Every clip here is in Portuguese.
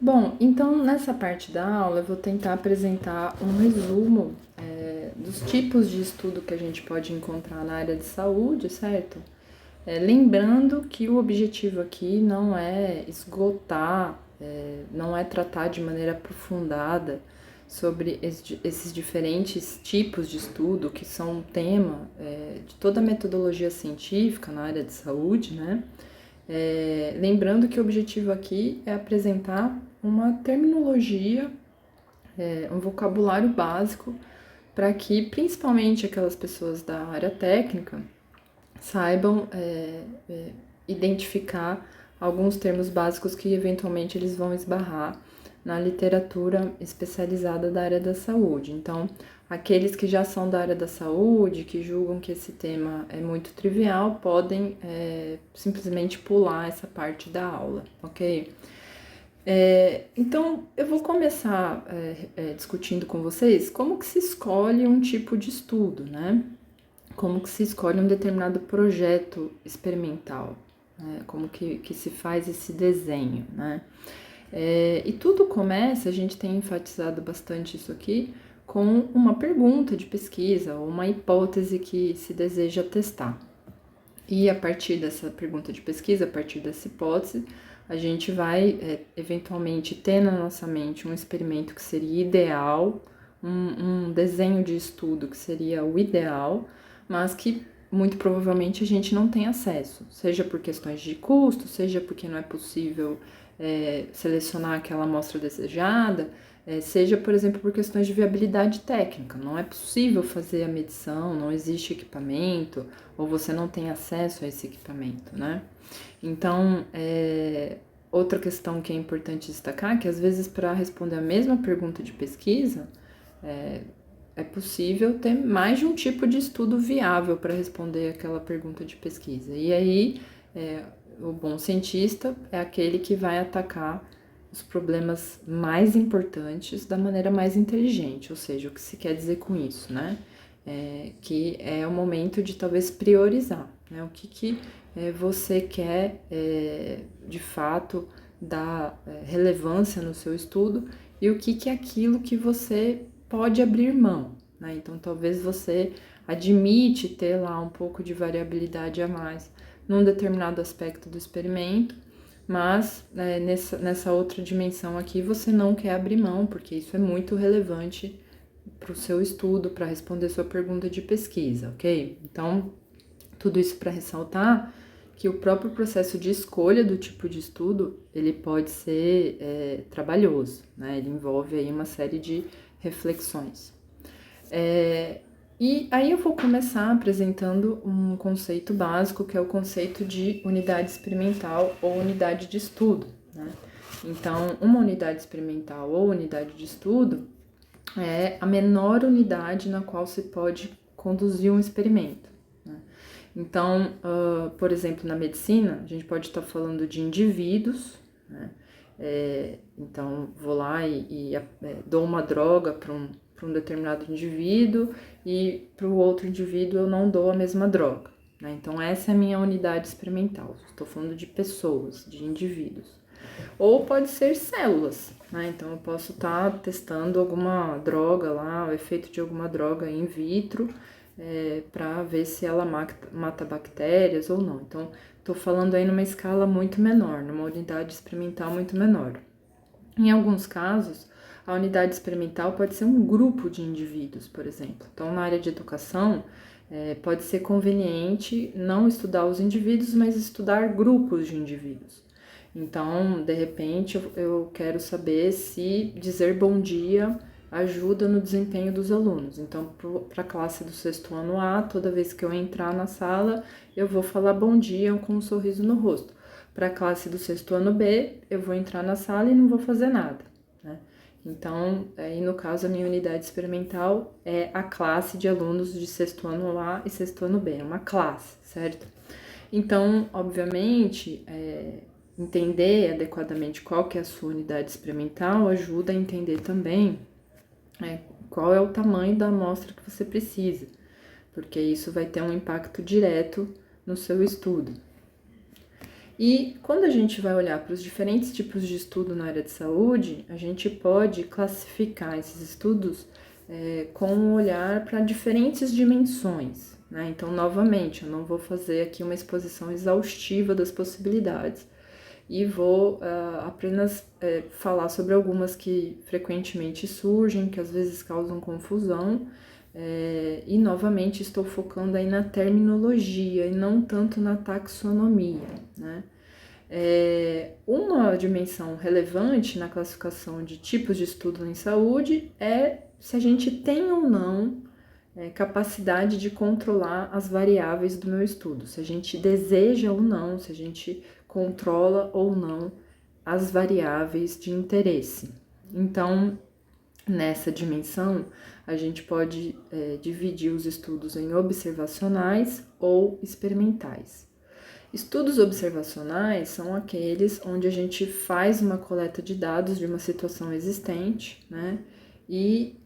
Bom, então nessa parte da aula eu vou tentar apresentar um resumo dos tipos de estudo que a gente pode encontrar na área de saúde, certo? Lembrando que o objetivo aqui não é esgotar, não é tratar de maneira aprofundada sobre esses diferentes tipos de estudo que são um tema de toda a metodologia científica na área de saúde, né? Lembrando que o objetivo aqui é apresentar uma terminologia, um vocabulário básico para que principalmente aquelas pessoas da área técnica saibam identificar alguns termos básicos que eventualmente eles vão esbarrar na literatura especializada da área da saúde. Então, aqueles que já são da área da saúde, que julgam que esse tema é muito trivial, podem simplesmente pular essa parte da aula, ok? Então, eu vou começar discutindo com vocês como que se escolhe um tipo de estudo, né? Como que se escolhe um determinado projeto experimental, né? Como que se faz esse desenho, né? E tudo começa, a gente tem enfatizado bastante isso aqui, com uma pergunta de pesquisa ou uma hipótese que se deseja testar. E a partir dessa pergunta de pesquisa, a partir dessa hipótese, a gente vai eventualmente ter na nossa mente um experimento que seria ideal, um desenho de estudo que seria o ideal, mas que muito provavelmente a gente não tem acesso, seja por questões de custo, seja porque não é possível selecionar aquela amostra desejada, seja, por exemplo, por questões de viabilidade técnica. Não é possível fazer a medição, não existe equipamento, ou você não tem acesso a esse equipamento, né? Então, outra questão que é importante destacar é que, às vezes, para responder a mesma pergunta de pesquisa, é possível ter mais de um tipo de estudo viável para responder aquela pergunta de pesquisa. E aí, o bom cientista é aquele que vai atacar os problemas mais importantes da maneira mais inteligente, ou seja, o que se quer dizer com isso, né? Que é o momento de talvez priorizar, né? O que você quer de fato dar relevância no seu estudo e o que é aquilo que você pode abrir mão, né? Então, talvez você admite ter lá um pouco de variabilidade a mais num determinado aspecto do experimento, mas nessa outra dimensão aqui você não quer abrir mão, porque isso é muito relevante para o seu estudo, para responder sua pergunta de pesquisa, ok? Então, tudo isso para ressaltar que o próprio processo de escolha do tipo de estudo, ele pode ser trabalhoso, né? Ele envolve aí uma série de reflexões. E aí eu vou começar apresentando um conceito básico, que é o conceito de unidade experimental ou unidade de estudo, né? Então, uma unidade experimental ou unidade de estudo é a menor unidade na qual se pode conduzir um experimento, né? Então, por exemplo, na medicina, a gente pode estar falando de indivíduos, né? Então, vou lá e dou uma droga para um determinado indivíduo e para o outro indivíduo eu não dou a mesma droga, né? Então, essa é a minha unidade experimental. Estou falando de pessoas, de indivíduos. Ou pode ser células, né? Então, eu posso estar testando alguma droga lá, o efeito de alguma droga in vitro, para ver se ela mata bactérias ou não. Então, estou falando aí numa escala muito menor, numa unidade experimental muito menor. Em alguns casos, a unidade experimental pode ser um grupo de indivíduos, por exemplo. Então, na área de educação, pode ser conveniente não estudar os indivíduos, mas estudar grupos de indivíduos. Então, de repente, eu quero saber se dizer bom dia ajuda no desempenho dos alunos. Então, para a classe do sexto ano A, toda vez que eu entrar na sala, eu vou falar bom dia com um sorriso no rosto. Para a classe do sexto ano B, eu vou entrar na sala e não vou fazer nada, né? Então, aí no caso, a minha unidade experimental é a classe de alunos de sexto ano A e sexto ano B, é uma classe, certo? Então, obviamente, entender adequadamente qual que é a sua unidade experimental ajuda a entender também qual é o tamanho da amostra que você precisa, porque isso vai ter um impacto direto no seu estudo. E quando a gente vai olhar para os diferentes tipos de estudo na área de saúde, a gente pode classificar esses estudos com um olhar para diferentes dimensões, né? Então, novamente, eu não vou fazer aqui uma exposição exaustiva das possibilidades e vou apenas falar sobre algumas que frequentemente surgem, que às vezes causam confusão, e novamente estou focando aí na terminologia e não tanto na taxonomia, né? Uma dimensão relevante na classificação de tipos de estudo em saúde é se a gente tem ou não capacidade de controlar as variáveis do meu estudo, se a gente deseja ou não, se a gente controla ou não as variáveis de interesse. Então, nessa dimensão, a gente pode dividir os estudos em observacionais ou experimentais. Estudos observacionais são aqueles onde a gente faz uma coleta de dados de uma situação existente, né? E,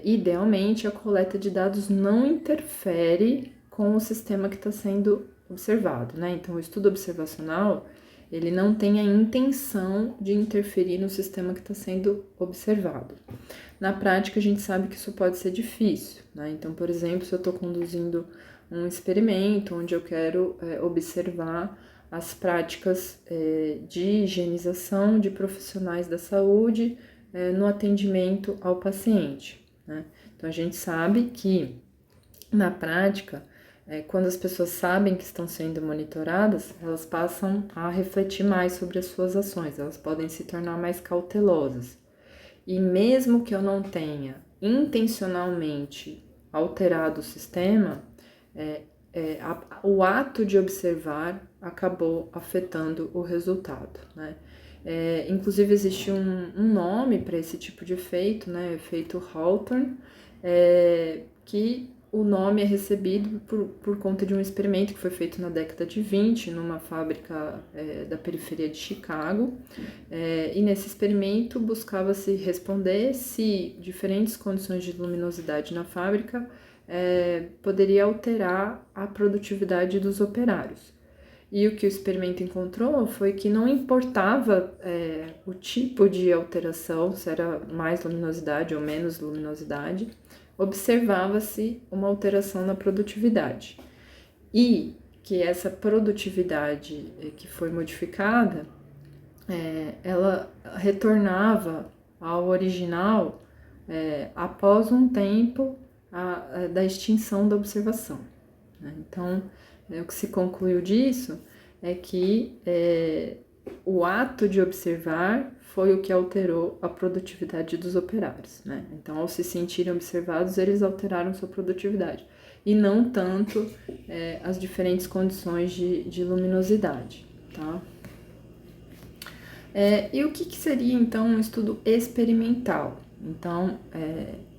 idealmente, a coleta de dados não interfere com o sistema que está sendo observado, né? Então, o estudo observacional, ele não tem a intenção de interferir no sistema que está sendo observado. Na prática, a gente sabe que isso pode ser difícil, né? Então, por exemplo, se eu estou conduzindo um experimento onde eu quero observar as práticas de higienização de profissionais da saúde no atendimento ao paciente, né? Então, a gente sabe que, na prática, quando as pessoas sabem que estão sendo monitoradas, elas passam a refletir mais sobre as suas ações, elas podem se tornar mais cautelosas. E mesmo que eu não tenha intencionalmente alterado o sistema, o ato de observar acabou afetando o resultado, né? Inclusive existe um nome para esse tipo de efeito, né? Efeito Hawthorne, que o nome é recebido por conta de um experimento que foi feito na década de 20 numa fábrica da periferia de Chicago, e nesse experimento buscava-se responder se diferentes condições de luminosidade na fábrica poderia alterar a produtividade dos operários. E o que o experimento encontrou foi que não importava o tipo de alteração, se era mais luminosidade ou menos luminosidade, observava-se uma alteração na produtividade. E que essa produtividade que foi modificada, ela retornava ao original após um tempo da extinção da observação, né? Então, o que se concluiu disso é que o ato de observar foi o que alterou a produtividade dos operários, né? Então, ao se sentirem observados, eles alteraram sua produtividade, e não tanto as diferentes condições de luminosidade, tá? E o que seria, então, um estudo experimental? Então,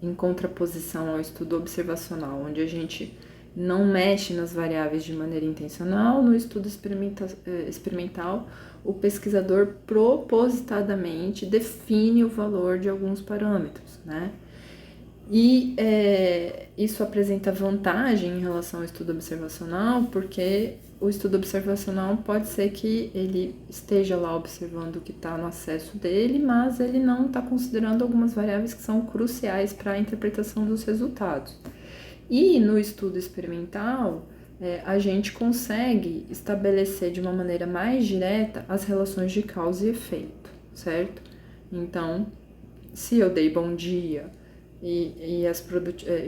em contraposição ao estudo observacional, onde a gente não mexe nas variáveis de maneira intencional, no estudo experimental, o pesquisador propositadamente define o valor de alguns parâmetros, né? E isso apresenta vantagem em relação ao estudo observacional, porque o estudo observacional pode ser que ele esteja lá observando o que está no acesso dele, mas ele não está considerando algumas variáveis que são cruciais para a interpretação dos resultados. E no estudo experimental, a gente consegue estabelecer de uma maneira mais direta as relações de causa e efeito, certo? Então, se eu dei bom dia e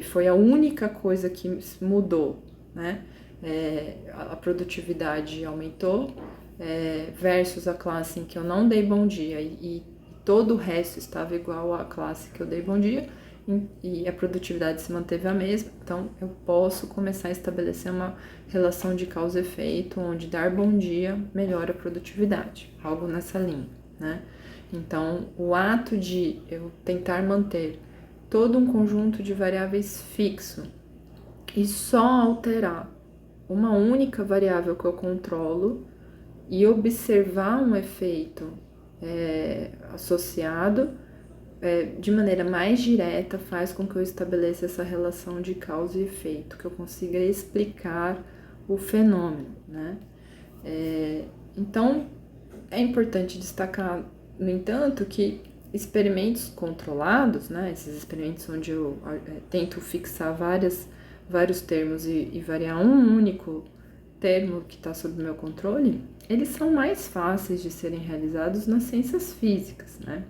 foi a única coisa que mudou, né? A produtividade aumentou, versus a classe em que eu não dei bom dia e todo o resto estava igual à classe que eu dei bom dia, e a produtividade se manteve a mesma. Então, eu posso começar a estabelecer uma relação de causa e efeito, onde dar bom dia melhora a produtividade, algo nessa linha, né? Então, o ato de eu tentar manter todo um conjunto de variáveis fixo e só alterar uma única variável que eu controlo e observar um efeito associado de maneira mais direta faz com que eu estabeleça essa relação de causa e efeito, que eu consiga explicar o fenômeno, né? Então, é importante destacar, no entanto, que experimentos controlados, né, esses experimentos onde eu tento fixar vários termos e variar um único termo que está sob meu controle, eles são mais fáceis de serem realizados nas ciências físicas, né?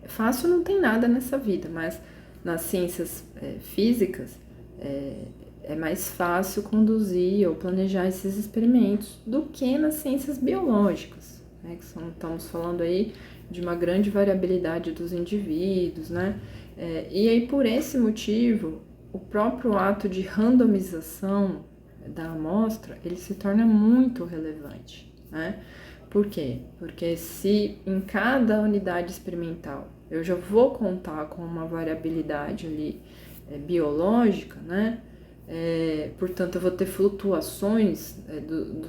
Fácil não tem nada nessa vida, mas nas ciências físicas é mais fácil conduzir ou planejar esses experimentos do que nas ciências biológicas, né? Estamos falando aí de uma grande variabilidade dos indivíduos, né? E aí, por esse motivo, o próprio ato de randomização da amostra, ele se torna muito relevante, né? Por quê? Porque se em cada unidade experimental eu já vou contar com uma variabilidade ali biológica, né? Portanto, eu vou ter flutuações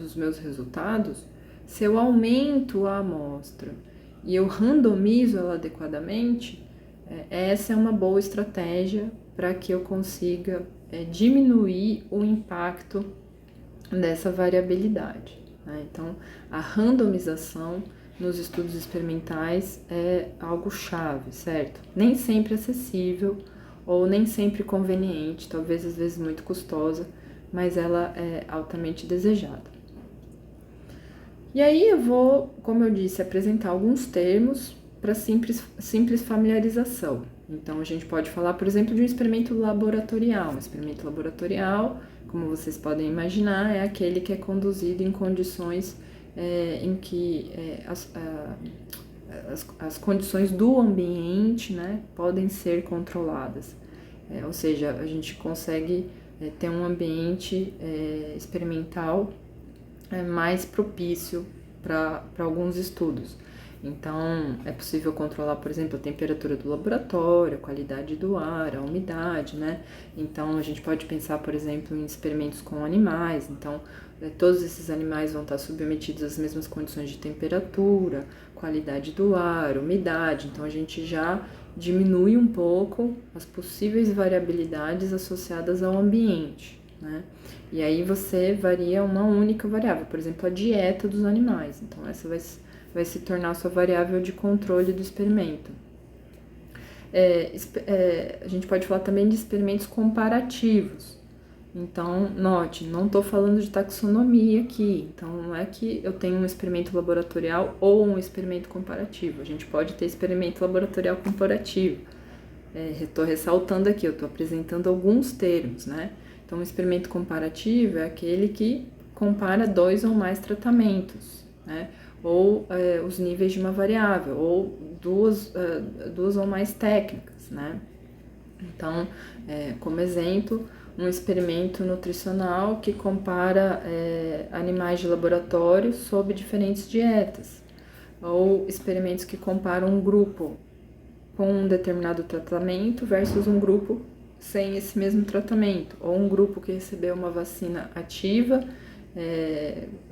dos meus resultados. Se eu aumento a amostra e eu randomizo ela adequadamente, essa é uma boa estratégia para que eu consiga diminuir o impacto dessa variabilidade, né? Então, a randomização nos estudos experimentais é algo chave, certo? Nem sempre acessível ou nem sempre conveniente, talvez às vezes muito custosa, mas ela é altamente desejada. E aí eu vou, como eu disse, apresentar alguns termos para simples familiarização. Então, a gente pode falar, por exemplo, de um experimento laboratorial. Um experimento laboratorial, como vocês podem imaginar, é aquele que é conduzido em condições em que as condições do ambiente, né, podem ser controladas. Ou seja, a gente consegue ter um ambiente experimental mais propício para alguns estudos. Então, é possível controlar, por exemplo, a temperatura do laboratório, a qualidade do ar, a umidade, né? Então, a gente pode pensar, por exemplo, em experimentos com animais. Então, todos esses animais vão estar submetidos às mesmas condições de temperatura, qualidade do ar, umidade. Então, a gente já diminui um pouco as possíveis variabilidades associadas ao ambiente, né? E aí você varia uma única variável, por exemplo, a dieta dos animais. Então, essa vai se tornar a sua variável de controle do experimento. A gente pode falar também de experimentos comparativos. Então, note, não estou falando de taxonomia aqui. Então, não é que eu tenho um experimento laboratorial ou um experimento comparativo. A gente pode ter experimento laboratorial comparativo. Estou ressaltando aqui, eu estou apresentando alguns termos, né? Então, um experimento comparativo é aquele que compara 2 ou mais tratamentos, né? Ou os níveis de uma variável, ou duas ou mais técnicas, né? Então, como exemplo, um experimento nutricional que compara animais de laboratório sob diferentes dietas, ou experimentos que comparam um grupo com um determinado tratamento versus um grupo sem esse mesmo tratamento, ou um grupo que recebeu uma vacina ativa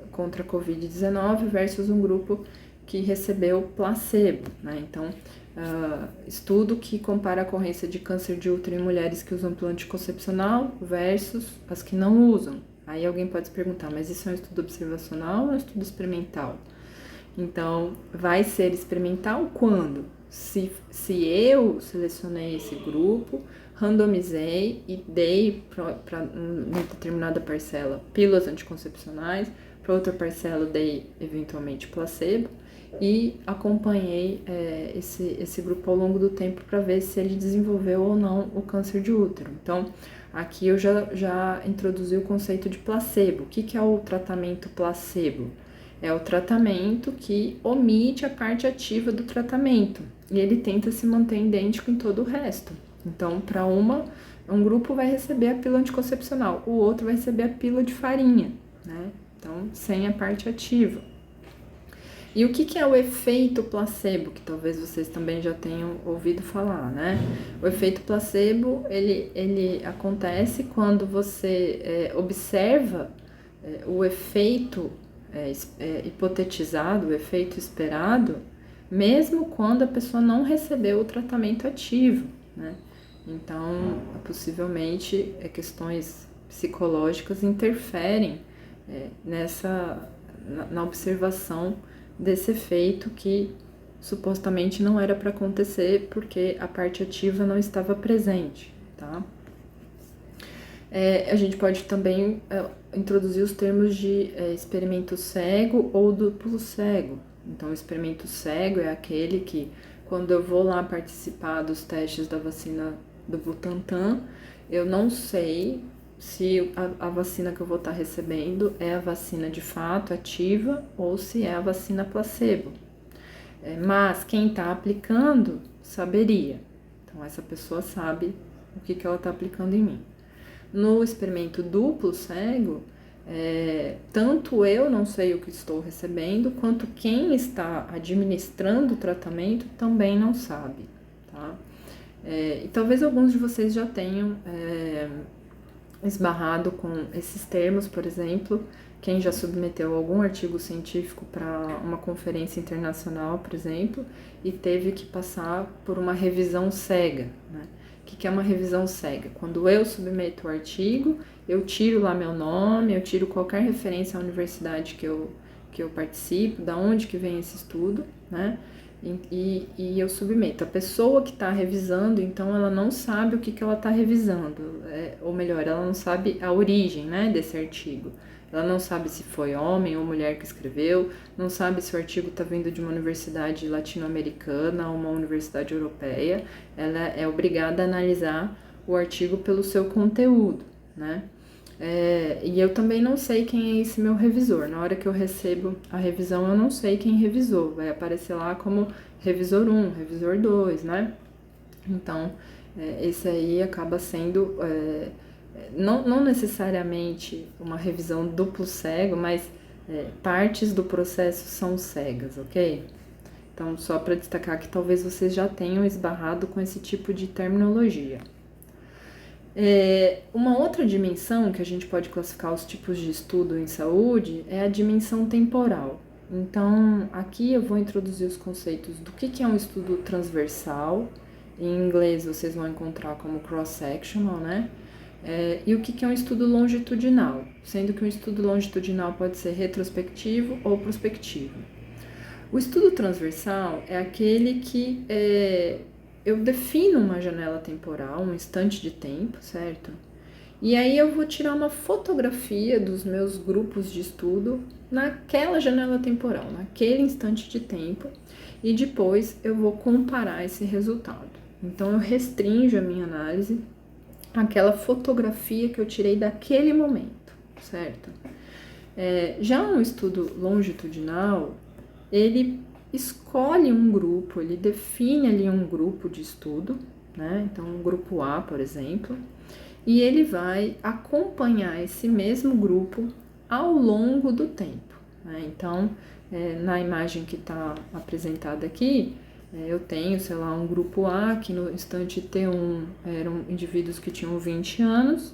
contra a Covid-19 versus um grupo que recebeu placebo, né? Então, estudo que compara a ocorrência de câncer de útero em mulheres que usam plano anticoncepcional versus as que não usam. Aí alguém pode se perguntar, mas isso é um estudo observacional ou é um estudo experimental? Então, vai ser experimental quando? Se eu selecionei esse grupo, randomizei e dei para uma determinada parcela pílulas anticoncepcionais, para outra parcela dei eventualmente placebo e acompanhei esse grupo ao longo do tempo para ver se ele desenvolveu ou não o câncer de útero. Então, aqui eu já introduzi o conceito de placebo. O que é o tratamento placebo? É o tratamento que omite a parte ativa do tratamento e ele tenta se manter idêntico em todo o resto. Então, para um grupo vai receber a pílula anticoncepcional, o outro vai receber a pílula de farinha, né? Então, sem a parte ativa. E o que é o efeito placebo, que talvez vocês também já tenham ouvido falar, né? O efeito placebo, ele acontece quando você observa o efeito hipotetizado, o efeito esperado, mesmo quando a pessoa não recebeu o tratamento ativo, né? Então, questões psicológicas interferem na observação desse efeito que supostamente não era para acontecer porque a parte ativa não estava presente, tá? A gente pode também introduzir os termos de experimento cego ou duplo cego. Então, o experimento cego é aquele que, quando eu vou lá participar dos testes da vacina do Butantan, eu não sei se a vacina que eu vou estar recebendo é a vacina de fato ativa ou se é a vacina placebo. Mas quem está aplicando saberia. Então, essa pessoa sabe o que ela está aplicando em mim. No experimento duplo cego, tanto eu não sei o que estou recebendo, quanto quem está administrando o tratamento também não sabe, tá? E talvez alguns de vocês já tenham esbarrado com esses termos, por exemplo, quem já submeteu algum artigo científico para uma conferência internacional, por exemplo, e teve que passar por uma revisão cega, né? O que é uma revisão cega? Quando eu submeto o artigo, eu tiro lá meu nome, eu tiro qualquer referência à universidade que eu participo, da onde que vem esse estudo, né? E eu submeto. A pessoa que está revisando, então, ela não sabe o que ela está revisando, ou melhor, ela não sabe a origem, né, desse artigo. Ela não sabe se foi homem ou mulher que escreveu, não sabe se o artigo está vindo de uma universidade latino-americana ou uma universidade europeia. Ela é obrigada a analisar o artigo pelo seu conteúdo, né? E eu também não sei quem é esse meu revisor. Na hora que eu recebo a revisão, eu não sei quem revisou. Vai aparecer lá como revisor 1, revisor 2, né? Então, esse aí acaba sendo, não necessariamente uma revisão duplo cego, mas partes do processo são cegas, ok? Então, só para destacar que talvez vocês já tenham esbarrado com esse tipo de terminologia. Uma outra dimensão que a gente pode classificar os tipos de estudo em saúde é a dimensão temporal. Então, aqui eu vou introduzir os conceitos do que é um estudo transversal, em inglês vocês vão encontrar como cross-sectional, né? E o que é um estudo longitudinal, sendo que um estudo longitudinal pode ser retrospectivo ou prospectivo. O estudo transversal é aquele que eu defino uma janela temporal, um instante de tempo, certo? E aí eu vou tirar uma fotografia dos meus grupos de estudo naquela janela temporal, naquele instante de tempo, e depois eu vou comparar esse resultado. Então eu restringo a minha análise àquela fotografia que eu tirei daquele momento, certo? Já um estudo longitudinal, ele escolhe um grupo, ele define ali um grupo de estudo, né? Então, um grupo A, por exemplo, e ele vai acompanhar esse mesmo grupo ao longo do tempo, né? Então, na imagem que está apresentada aqui, eu tenho, sei lá, um grupo A, que no instante T1 eram indivíduos que tinham 20 anos,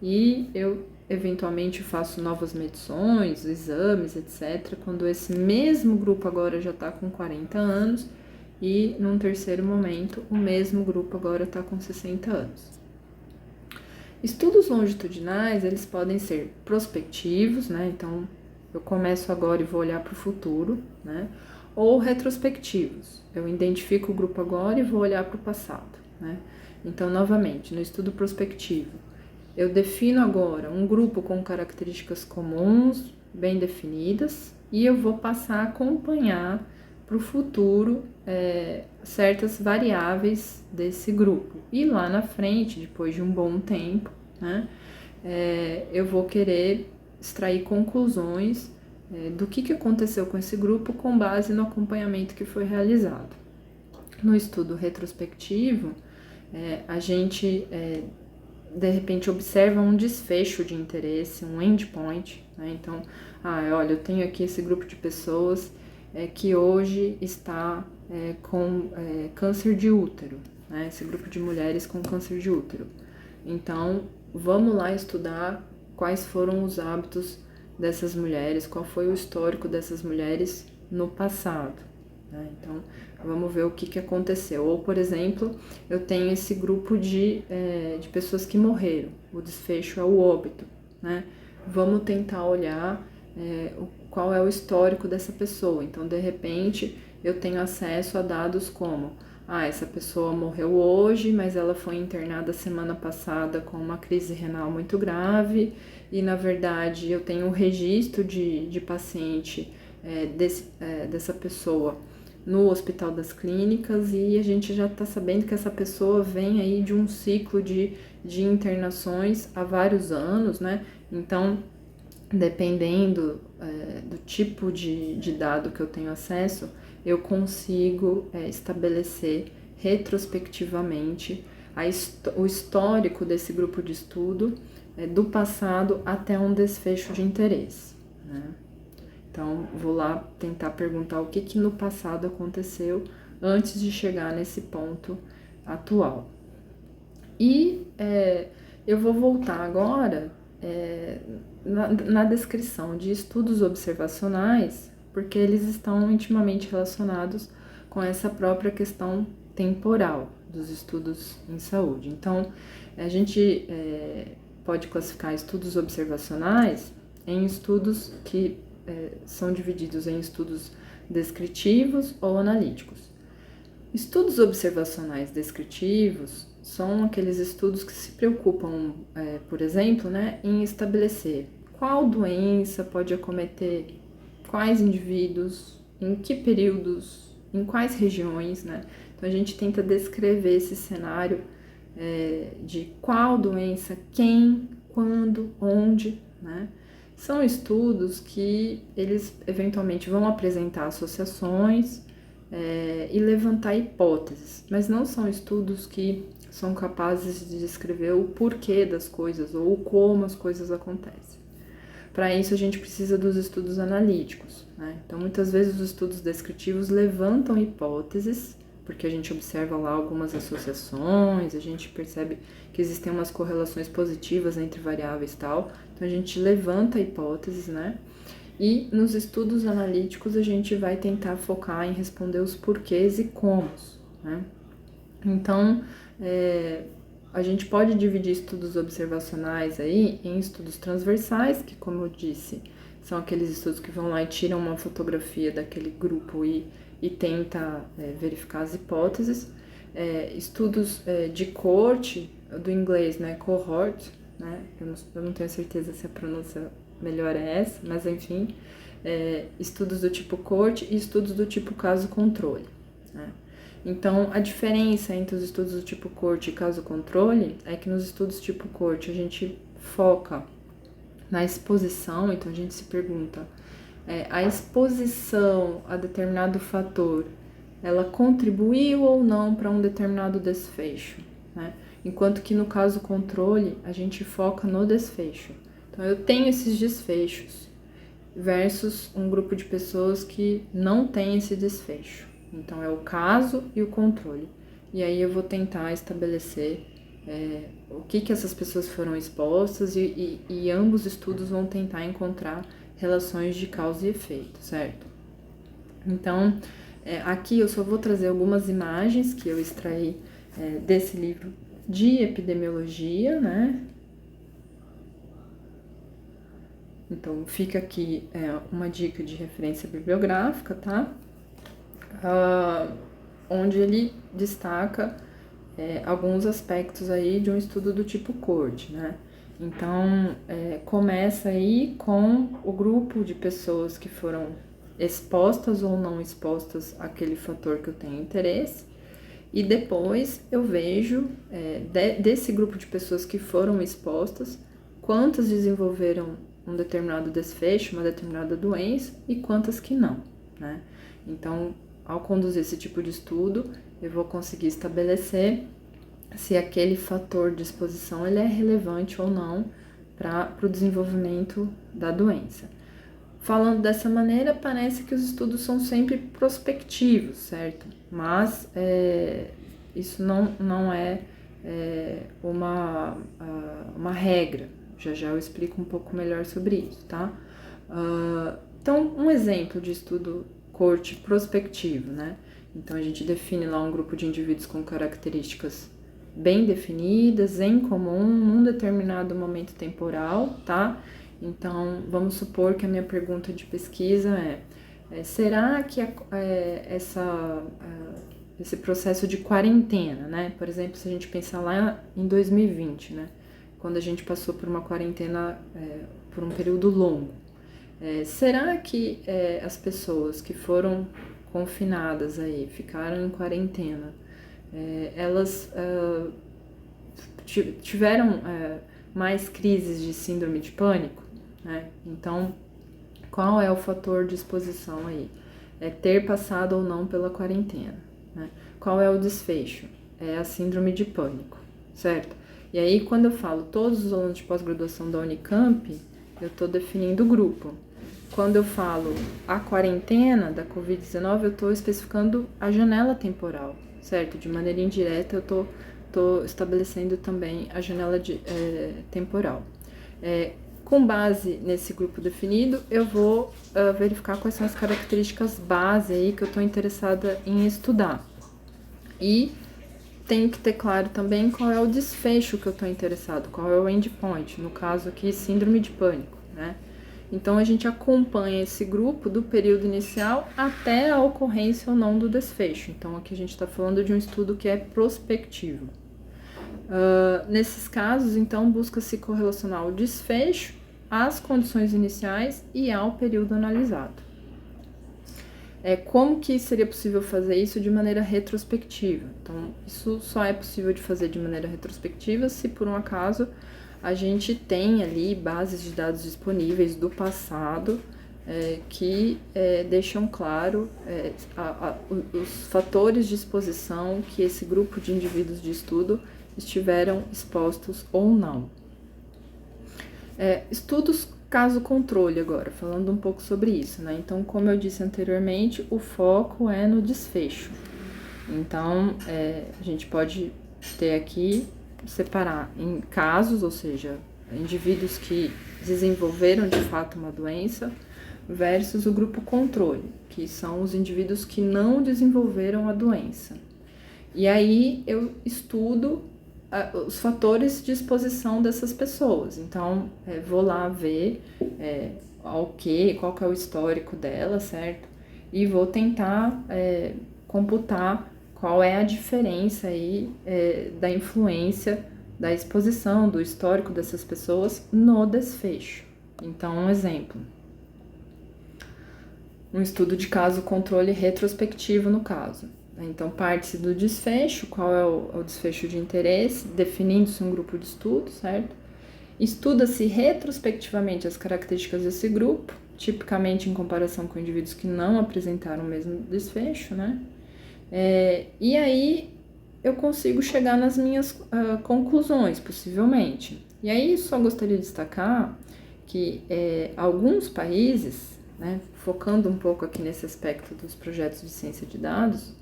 e eu eventualmente faço novas medições, exames, etc., quando esse mesmo grupo agora já está com 40 anos e, num terceiro momento, o mesmo grupo agora está com 60 anos. Estudos longitudinais, eles podem ser prospectivos, né? Então, eu começo agora e vou olhar para o futuro, né? Ou retrospectivos. Eu identifico o grupo agora e vou olhar para o passado, né? Então, novamente, no estudo prospectivo, eu defino agora um grupo com características comuns, bem definidas, e eu vou passar a acompanhar para o futuro certas variáveis desse grupo. E lá na frente, depois de um bom tempo, né, eu vou querer extrair conclusões do que aconteceu com esse grupo com base no acompanhamento que foi realizado. No estudo retrospectivo, a gente de repente observa um desfecho de interesse, um endpoint, né? Então, olha, eu tenho aqui esse grupo de pessoas que hoje está com câncer de útero, né? Esse grupo de mulheres com câncer de útero. Então, vamos lá estudar quais foram os hábitos dessas mulheres, qual foi o histórico dessas mulheres no passado, né? Então, vamos ver o que aconteceu. Ou, por exemplo, eu tenho esse grupo de pessoas que morreram, o desfecho é o óbito, né? Vamos tentar olhar qual é o histórico dessa pessoa. Então, de repente, eu tenho acesso a dados como: essa pessoa morreu hoje, mas ela foi internada semana passada com uma crise renal muito grave, e na verdade eu tenho um registro de paciente dessa pessoa no Hospital das Clínicas, e a gente já está sabendo que essa pessoa vem aí de um ciclo de internações há vários anos, né? Então, dependendo do tipo de dado que eu tenho acesso, eu consigo estabelecer retrospectivamente o histórico desse grupo de estudo do passado até um desfecho de interesse, né? Então, vou lá tentar perguntar o que no passado aconteceu antes de chegar nesse ponto atual. E eu vou voltar agora na descrição de estudos observacionais, porque eles estão intimamente relacionados com essa própria questão temporal dos estudos em saúde. Então, a gente pode classificar estudos observacionais em estudos que são divididos em estudos descritivos ou analíticos. Estudos observacionais descritivos são aqueles estudos que se preocupam, por exemplo, né, em estabelecer qual doença pode acometer quais indivíduos, em que períodos, em quais regiões, né? Então a gente tenta descrever esse cenário de qual doença, quem, quando, onde, né? São estudos que eles eventualmente vão apresentar associações e levantar hipóteses, mas não são estudos que são capazes de descrever o porquê das coisas ou como as coisas acontecem. Para isso, a gente precisa dos estudos analíticos, né? Então, muitas vezes, os estudos descritivos levantam hipóteses, porque a gente observa lá algumas associações, a gente percebe que existem umas correlações positivas entre variáveis e tal. Então, a gente levanta hipóteses, né? E nos estudos analíticos, a gente vai tentar focar em responder os porquês e comos, né? Então, a gente pode dividir estudos observacionais aí em estudos transversais, que, como eu disse, são aqueles estudos que vão lá e tiram uma fotografia daquele grupo e tenta verificar as hipóteses. Estudos de coorte, do inglês, né, cohort, né, eu não tenho certeza se a pronúncia melhor é essa, mas enfim, estudos do tipo coorte e estudos do tipo caso-controle, né? Então, a diferença entre os estudos do tipo coorte e caso-controle é que nos estudos tipo coorte a gente foca na exposição, então a gente se pergunta, a exposição a determinado fator, ela contribuiu ou não para um determinado desfecho, né? Enquanto que no caso-controle a gente foca no desfecho. Então, eu tenho esses desfechos versus um grupo de pessoas que não tem esse desfecho. Então, é o caso e o controle. E aí eu vou tentar estabelecer o que essas pessoas foram expostas e ambos os estudos vão tentar encontrar relações de causa e efeito, certo? Então, aqui eu só vou trazer algumas imagens que eu extraí desse livro de epidemiologia, né? Então, fica aqui uma dica de referência bibliográfica, tá? Onde ele destaca alguns aspectos aí de um estudo do tipo coorte, né? Então, começa aí com o grupo de pessoas que foram expostas ou não expostas àquele fator que eu tenho interesse, e depois eu vejo desse grupo de pessoas que foram expostas, quantas desenvolveram um determinado desfecho, uma determinada doença, e quantas que não, né? Então, ao conduzir esse tipo de estudo, eu vou conseguir estabelecer se aquele fator de exposição ele é relevante ou não para o desenvolvimento da doença. Falando dessa maneira, parece que os estudos são sempre prospectivos, certo? Mas isso não é uma regra. Já eu explico um pouco melhor sobre isso, tá? Então, um exemplo de estudo coorte prospectivo, né? Então, a gente define lá um grupo de indivíduos com características bem definidas, em comum, num determinado momento temporal, tá? Então, vamos supor que a minha pergunta de pesquisa será que esse processo de quarentena, né? Por exemplo, se a gente pensar lá em 2020, né? Quando a gente passou por uma quarentena por um período longo, será que as pessoas que foram confinadas aí, ficaram em quarentena, elas tiveram mais crises de síndrome de pânico, né? Então, qual é o fator de exposição aí? É ter passado ou não pela quarentena, né? Qual é o desfecho? É a síndrome de pânico, certo? E aí, quando eu falo todos os alunos de pós-graduação da Unicamp, eu estou definindo o grupo. Quando eu falo a quarentena da Covid-19, eu estou especificando a janela temporal, certo? De maneira indireta, eu estou estabelecendo também a janela temporal. Com base nesse grupo definido, eu vou verificar quais são as características base aí que eu estou interessada em estudar. E tenho que ter claro também qual é o desfecho que eu estou interessado, qual é o endpoint, no caso aqui, síndrome de pânico, né? Então, a gente acompanha esse grupo do período inicial até a ocorrência ou não do desfecho. Então, aqui a gente está falando de um estudo que é prospectivo. Nesses casos, então, busca-se correlacionar o desfecho às condições iniciais e ao período analisado. Como que seria possível fazer isso de maneira retrospectiva? Então, isso só é possível de fazer de maneira retrospectiva se, por um acaso, a gente tem ali bases de dados disponíveis do passado que deixam claro os fatores de exposição que esse grupo de indivíduos de estudo estiveram expostos ou não. Estudos caso controle agora, falando um pouco sobre isso, né? Então, como eu disse anteriormente, o foco é no desfecho. Então, a gente pode ter aqui, separar em casos, ou seja, indivíduos que desenvolveram de fato uma doença, versus o grupo controle, que são os indivíduos que não desenvolveram a doença. E aí eu estudo os fatores de exposição dessas pessoas. Então, vou lá ver qual que é o histórico dela, certo? E vou tentar computar qual é a diferença aí da influência da exposição, do histórico dessas pessoas no desfecho. Então, um exemplo. Um estudo de caso controle retrospectivo no caso. Então, parte-se do desfecho, qual é o desfecho de interesse, definindo-se um grupo de estudo, certo? Estuda-se retrospectivamente as características desse grupo, tipicamente em comparação com indivíduos que não apresentaram o mesmo desfecho, né? E aí eu consigo chegar nas minhas conclusões, possivelmente. E aí só gostaria de destacar que alguns países, né, focando um pouco aqui nesse aspecto dos projetos de ciência de dados,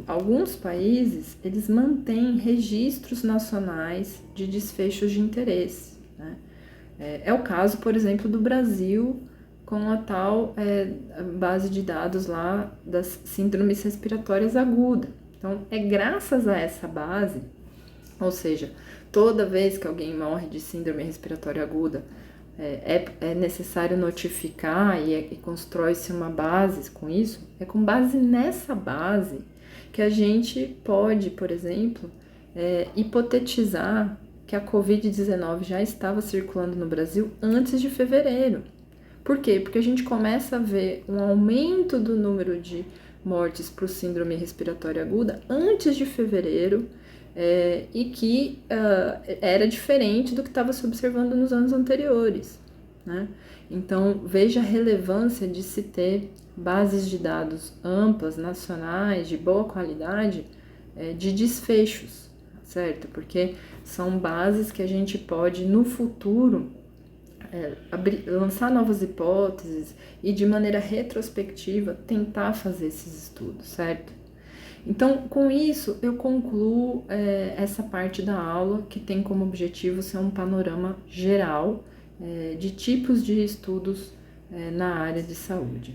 alguns países, eles mantêm registros nacionais de desfechos de interesse, né? É o caso, por exemplo, do Brasil, com a tal base de dados lá das síndromes respiratórias agudas. Então, graças a essa base, ou seja, toda vez que alguém morre de síndrome respiratória aguda, é necessário notificar e constrói-se uma base com isso. É com base nessa base que a gente pode, por exemplo, hipotetizar que a Covid-19 já estava circulando no Brasil antes de fevereiro. Por quê? Porque a gente começa a ver um aumento do número de mortes por síndrome respiratória aguda antes de fevereiro, e que era diferente do que estava se observando nos anos anteriores, né? Então, veja a relevância de se ter bases de dados amplas, nacionais, de boa qualidade, de desfechos, certo? Porque são bases que a gente pode, no futuro, lançar novas hipóteses e, de maneira retrospectiva, tentar fazer esses estudos, certo? Então, com isso, eu concluo essa parte da aula, que tem como objetivo ser um panorama geral de tipos de estudos na área de saúde.